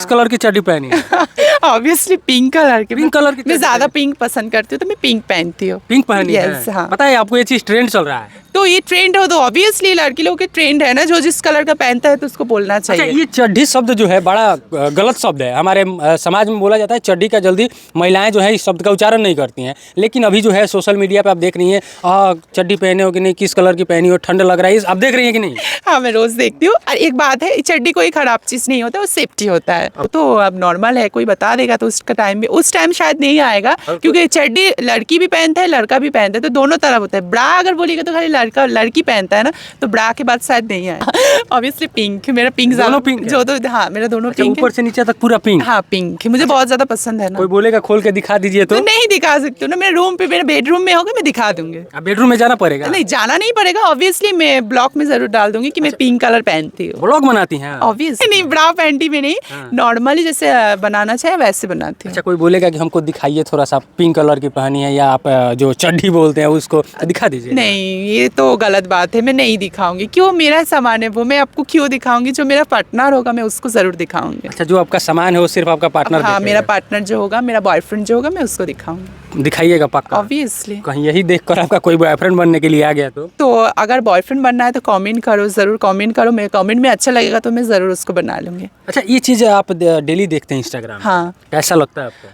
किस कलर की चड्डी पहनी है? ऑब्वियसली पिंक कलर की। पिंक कलर की मैं चड्डी ज्यादा पहनी? पिंक पसंद करती हूँ तो मैं पिंक पहनती हूँ। पिंक पहनी Yes, है? हाँ। पता है आपको ये चीज ट्रेंड चल रहा है। तो ये ट्रेंड हो तो ऑब्वियसली लड़की लोग के ट्रेंड है ना, जो जिस कलर का पहनता है तो उसको बोलना अच्छा, चाहिए। ये चड्ढी शब्द जो है बड़ा गलत शब्द है। हमारे समाज में बोला जाता है चड्ढी का जल्दी महिलाएं जो है इस शब्द का उच्चारण नहीं करती हैं। लेकिन अभी जो है सोशल मीडिया पे आप देख रही हैं, चड्ढी पहने हो कि नहीं, किस कलर की पहनी हो, ठंड लग रहा है, आप देख रही हैं कि नहीं? हाँ, मैं रोज देखती हूँ। और एक बात है, चड्डी कोई खराब चीज नहीं होता, वो सेफ्टी होता है। तो अब नॉर्मल है, कोई बता देगा तो उसका टाइम भी उस टाइम शायद नहीं आएगा, क्योंकि चड्डी लड़की भी पहनता है लड़का भी पहनता है, तो दोनों तरफ होता है। ब्रा अगर बोलिएगा तो खाली लड़का लड़की पहनता है ना, तो ब्रा के बाद शायद नहीं आएगा। ऑब्वियसली पिंक, मेरा पिंक दोनों पिंक है? जो तो हाँ, मेरा दोनों पिंक ऊपर से नीचे तक पूरा पिंक? हाँ पिंक, मुझे बहुत ज्यादा पसंद है ना। कोई बोलेगा खोल के दिखा दीजिए तो? नहीं दिखा सकती हूँ ना, मेरे रूम पे, मेरे बेडरूम में होगा, मैं दिखा दूंगी। बेडरूम में जाना पड़ेगा? नहीं, जाना नहीं पड़ेगा। ऑब्वियसली मैं ब्लॉग में जरूर डाल दूंगी कि मैं पिंक कलर पहनती हूँ। ब्लॉग बनाती हैं? ऑब्वियसली नहीं, ब्रा पैंटी में नहीं, नॉर्मली जैसे बनाना चाहिए वैसे बनाती हूँ। अच्छा, कोई बोलेगा कि हमको दिखाइए थोड़ा सा, पिंक कलर की पहनी है, या आप जो चड्ढी बोलते हैं उसको दिखा दीजिए। नहीं, ये तो गलत बात है, मैं नहीं दिखाऊंगी। क्यों, मेरा सामान है वो, मैं आपको क्यों दिखाऊंगी? जो मेरा पार्टनर होगा मैं उसको जरूर दिखाऊंगी। अच्छा, जो आपका सामान है वो सिर्फ आपका पार्टनर? हाँ, मेरा पार्टनर जो होगा, मेरा बॉयफ्रेंड जो होगा, मैं उसको दिखाऊंगी। दिखाइएगा पक्का? ऑब्वियसली। कहीं यही देखकर आपका कोई बॉयफ्रेंड बनने के लिए आ गया तो अगर बॉयफ्रेंड बनना है तो कमेंट करो, जरूर कमेंट करो। मेरे कमेंट में अच्छा लगेगा तो मैं जरूर उसको बना लूंगी। अच्छा, ये चीज़ आप डेली देखते हैं इंस्टाग्राम? हाँ। कैसा लगता है आपको?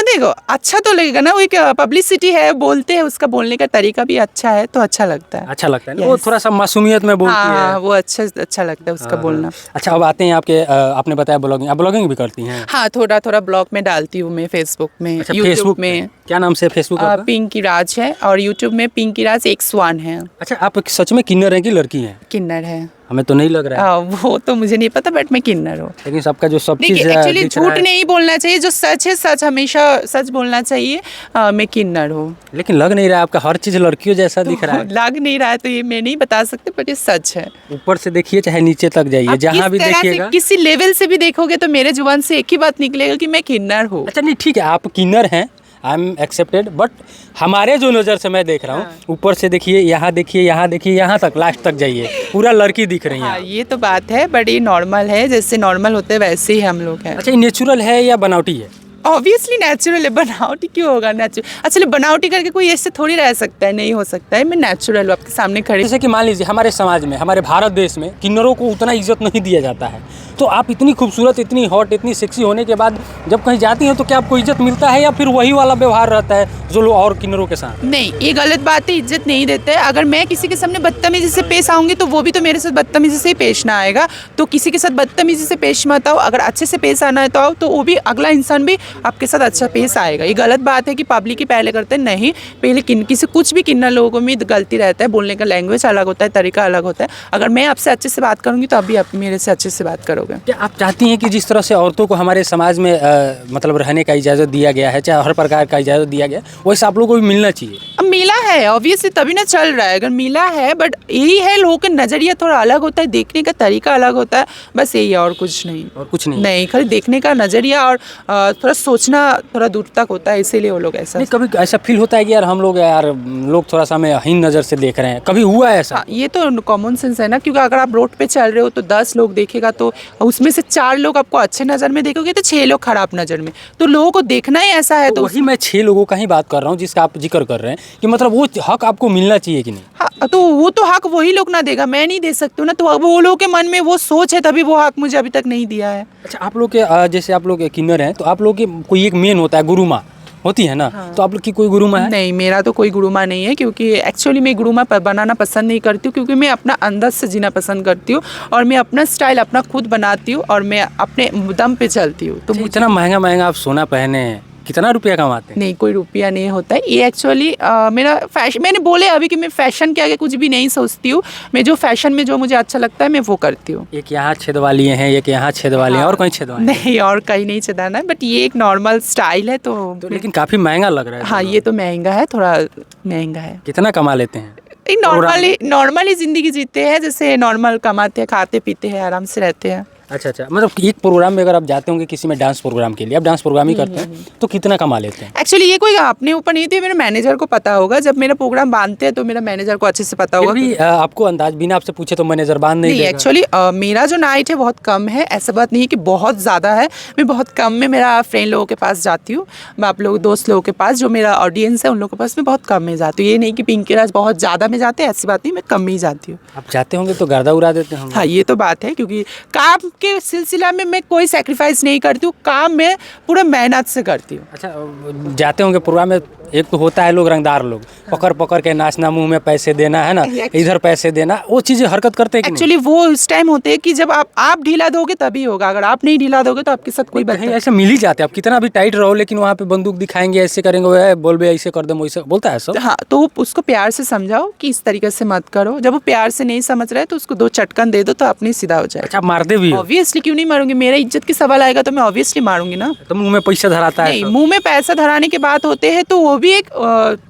देखो, अच्छा तो लगेगा ना, वो एक पब्लिसिटी है, बोलते हैं, उसका बोलने का तरीका भी अच्छा है तो अच्छा लगता है। अच्छा लगता है ना? वो थोड़ा सा मासूमियत में बोलती हाँ, है। वो अच्छा लगता है उसका बोलना। अच्छा, अब आते हैं आपके, आपने बताया ब्लॉगिंग, आप ब्लॉगिंग भी करती हैं? हाँ, थोड़ा थोड़ा ब्लॉग में डालती हूँ मैं, फेसबुक में, अच्छा, यूट्यूब फेसबुक में। क्या नाम से फेसबुक आपका? पिंकी राज है, और यूट्यूब में पिंकी राज X1 है। अच्छा, आप सच में किन्नर हैं कि लड़की हैं? किन्नर है। हमें तो नहीं लग रहा है। वो तो मुझे नहीं पता, बट मैं किन्नर हूँ। लेकिन सबका जो सब चीज़ देखिए, एक्चुअली दिख रहा झूठ है। नहीं बोलना चाहिए, जो सच है सच, हमेशा सच बोलना चाहिए। मैं किन्नर हूँ। लेकिन लग नहीं रहा है, आपका हर चीज़ लड़कियों जैसा दिख रहा है। लग नहीं रहा है तो ये मैं नहीं बता सकती, बट ये सच है। ऊपर से देखिए चाहे नीचे तक जाइए, आप जहाँ भी किस तरह से, देखिएगा। किसी लेवल से भी देखोगे तो मेरे जुबान से एक ही बात निकलेगा कि मैं किन्नर हूँ। अच्छा, नहीं ठीक है, आप किन्नर हैं, आई एम एक्सेप्टेड, बट हमारे जो नज़र से मैं देख रहा हूँ, ऊपर से देखिए, यहाँ देखिए, यहाँ देखिए, यहाँ तक लास्ट तक जाइए, पूरा लड़की दिख रही है। हाँ, ये तो बात है, बट ये नॉर्मल है, जैसे नॉर्मल होते हैं वैसे ही हम लोग हैं। अच्छा, ये नेचुरल है या बनावटी है? ऑब्वियसली नेचुरल है, बनावटी क्यों होगा? नेचुरल अच्छा, बनावटी करके कोई ऐसे थोड़ी रह सकता है, नहीं हो सकता है। मैं नेचुरल हूँ, आपके सामने खड़ी। जैसे कि मान लीजिए हमारे समाज में, हमारे भारत देश में किन्नरों को उतना इज्जत नहीं दिया जाता है, तो आप इतनी खूबसूरत, इतनी हॉट, इतनी सेक्सी होने के बाद जब कहीं जाती हैं तो क्या आपको इज्जत मिलता है, या फिर वही वाला व्यवहार रहता है जो लोग और किन्नरों के साथ? नहीं, ये गलत बात है, इज्जत नहीं देते हैं। अगर मैं किसी के सामने बदतमीजी से पेश आऊंगी तो वो भी तो मेरे साथ बदतमीजी से ही पेश ना आएगा। तो किसी के साथ बदतमीजी से पेश मत आओ, अगर अच्छे से पेश आना है तो आओ, तो वो भी अगला इंसान भी आपके साथ अच्छा पेश आएगा। ये गलत बात है कि पब्लिक ही पहले करते हैं, नहीं। पहले किसी कुछ भी किन्नर लोगों में गलती रहता है, बोलने का लैंग्वेज अलग होता है, तरीका अलग होता है। अगर मैं आपसे अच्छे से बात करूंगी तो आप भी मेरे से अच्छे से बात करोगे। क्या आप चाहती हैं कि जिस तरह से औरतों को हमारे समाज में मतलब रहने का इजाज़त दिया गया है, चाहे हर प्रकार का इजाज़त दिया गया, वैसे आप लोगों को भी मिलना चाहिए? अब मिला है ऑब्वियसली, तभी ना चल रहा है। अगर मिला है, बट यही है, लोगों का नज़रिया थोड़ा अलग होता है, देखने का तरीका अलग होता है, बस यही है, और कुछ नहीं। और कुछ नहीं? नहीं, खाली देखने का नज़रिया और थोड़ा सोचना थोड़ा दूर तक होता है, इसीलिए वो लोग ऐसा। नहीं, कभी ऐसा फील होता है कि यार हम लोग थोड़ा सा हमें हीन नज़र से देख रहे हैं, कभी हुआ है ऐसा? हाँ, ये तो कॉमन सेंस है ना, क्योंकि अगर आप रोड पे चल रहे हो तो 10 लोग देखेगा, तो उसमें से 4 लोग आपको अच्छे नज़र में देखोगे तो 6 लोग खराब नज़र में। तो लोगों को देखना ही ऐसा है। तो वही मैं 6 लोगों का ही बात कर रहा हूँ जिसका आप जिक्र कर रहे हैं, कि मतलब वो हक आपको मिलना चाहिए कि नहीं? हाँ, तो वो तो हक वही लोग ना देगा, मैं नहीं दे सकती हूँ ना। तो अब वो लोगों के मन में वो सोच है, तभी वो हक मुझे अभी तक नहीं दिया है। अच्छा, आप लोग के जैसे आप लोग किन्नर हैं, तो आप लोग के कोई एक मेन होता है, गुरु माँ होती है ना? हाँ। तो आप लोग की कोई गुरु माँ है? नहीं, मेरा तो कोई गुरु माँ नहीं है, क्योंकि एक्चुअली मैं गुरु माँ बनाना पसंद नहीं करती हूँ, क्योंकि मैं अपना अंदर से जीना पसंद करती हूँ, और मैं अपना स्टाइल अपना खुद बनाती हूँ, और मैं अपने दम पे चलती हूँ। तो इतना महंगा महंगा आप सोना पहने हैं, कितना रुपया कमाते हैं? नहीं, कोई रुपया नहीं होता है ये। एक्चुअली मेरा फैशन, मैंने बोले अभी कि मैं फैशन के आगे कुछ भी नहीं सोचती हूँ। मैं जो फैशन में जो मुझे अच्छा लगता है मैं वो करती हूँ। एक यहाँ छेद वाली हैं, एक यहाँ छेद वाली हैं, और कहीं छेद वाली? नहीं, और कहीं नहीं छेदाना है, बट ये एक नॉर्मल स्टाइल है। तो लेकिन काफ़ी महंगा लग रहा है। हाँ, ये तो महंगा है, थोड़ा महंगा है। कितना कमा लेते हैं? नॉर्मली जिंदगी जीते हैं, जैसे नॉर्मल कमाते हैं, खाते पीते हैं, आराम से रहते हैं। अच्छा अच्छा, मतलब एक प्रोग्राम में अगर आप जाते होंगे किसी में डांस प्रोग्राम के लिए, आप डांस प्रोग्राम ही करते हैं, तो कितना कमा लेते हैं? एक्चुअली ये कोई अपने ऊपर नहीं थी, मेरे मैनेजर को पता होगा। जब मेरा प्रोग्राम बांधते हैं तो मेरा मैनेजर को अच्छे से पता फिर होगा। भी आपको अंदाज बिना आपसे पूछे तो मैनेजर बांध नहीं नहीं, देगा। एक्चुअली मेरा जो नाइट है बहुत कम है, ऐसा बात नहीं है कि बहुत ज़्यादा है। मैं बहुत कम में मेरा फ्रेंड लोगों के पास जाती हूँ, मैं आप लोग दोस्त लोगों के पास, जो मेरा ऑडियंस है उन लोगों के पास मैं बहुत कम में जाती हूँ। ये नहीं कि पिंकी राज बहुत ज़्यादा में जाते हैं, ऐसी बात नहीं, मैं कम में ही जाती हूँ। आप जाते होंगे तो गर्दा उड़ा देते होंगे। हाँ, ये तो बात है, क्योंकि काम के सिलसिला में मैं कोई सेक्रीफाइस नहीं करती हूँ, काम में पूरा मेहनत से करती हूँ। अच्छा, जाते होंगे प्रोग्राम में, एक तो होता है लोग रंगदार लोग, पकड़ पकड़ के नाचना, मुंह में पैसे देना, है ना, इधर पैसे देना, वो चीज़ें हरकत करते हैं कि नहीं? एक्चुअली वो उस टाइम होते हैं कि जब आप ढीला दोगे तभी होगा, अगर आप नहीं ढीला दोगे तो आपके साथ कोई बात कहीं ऐसे मिल ही जाते हैं, आप कितना भी टाइट रहो लेकिन वहाँ पे बंदूक दिखाएंगे, ऐसे करेंगे, वो बोल बे ऐसे कर दे, वैसे बोलता है सब। हाँ, तो उसको प्यार से समझाओ कि इस तरीके से मत करो। जब वो प्यार से नहीं समझ रहा है तो उसको 2 चटकन दे दो तो अपनी सीधा हो जाएगा। अच्छा, आप मारते भी हो? ऑब्वियसली, क्यों नहीं मारूंगी, मेरा इज्जत की सवाल आएगा तो मैं ऑब्वियसली मारूंगी ना। तो मुंह में पैसा धराता है नहीं, सब? मुंह में पैसा धराने के बात होते हैं तो वो भी एक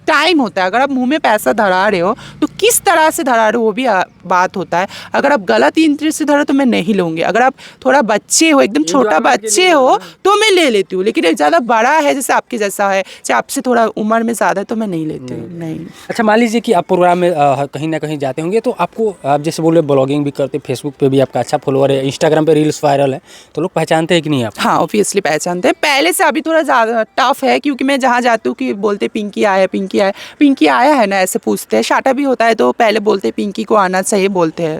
टाइम होता है। अगर आप मुंह में पैसा धरा रहे हो तो किस तरह से धरा रहे हो वो भी बात होता है। अगर आप गलत इंटरेस्ट से धरो तो मैं नहीं लूँगी। अगर आप थोड़ा बच्चे हो, एकदम छोटा बच्चे हो, तो मैं ले लेती हूँ, लेकिन ज़्यादा बड़ा है जैसे आपके जैसा है, चाहे आपसे थोड़ा उम्र में ज़्यादा है, तो मैं नहीं लेती हूँ। नहीं। अच्छा, मान लीजिए कि आप प्रोग्राम में कहीं ना कहीं जाते होंगे तो आपको, आप जैसे बोले ब्लॉगिंग भी करते, फेसबुक पे भी आपका अच्छा फॉलोअर है, इंस्टाग्राम पे रील्स वायरल है, तो लोग पहचानते हैं कि नहीं आप? हाँ, ऑब्वियसली पहचानते हैं। पहले से अभी थोड़ा ज़्यादा टफ है, क्योंकि मैं जहाँ जाती हूँ कि बोलते पिंकी आया, पिंकी आया, पिंकी आया है ना, ऐसे पूछते हैं। शाटा भी होता है तो पहले बोलते पिंकी को आना चाहिए, बोलते हैं।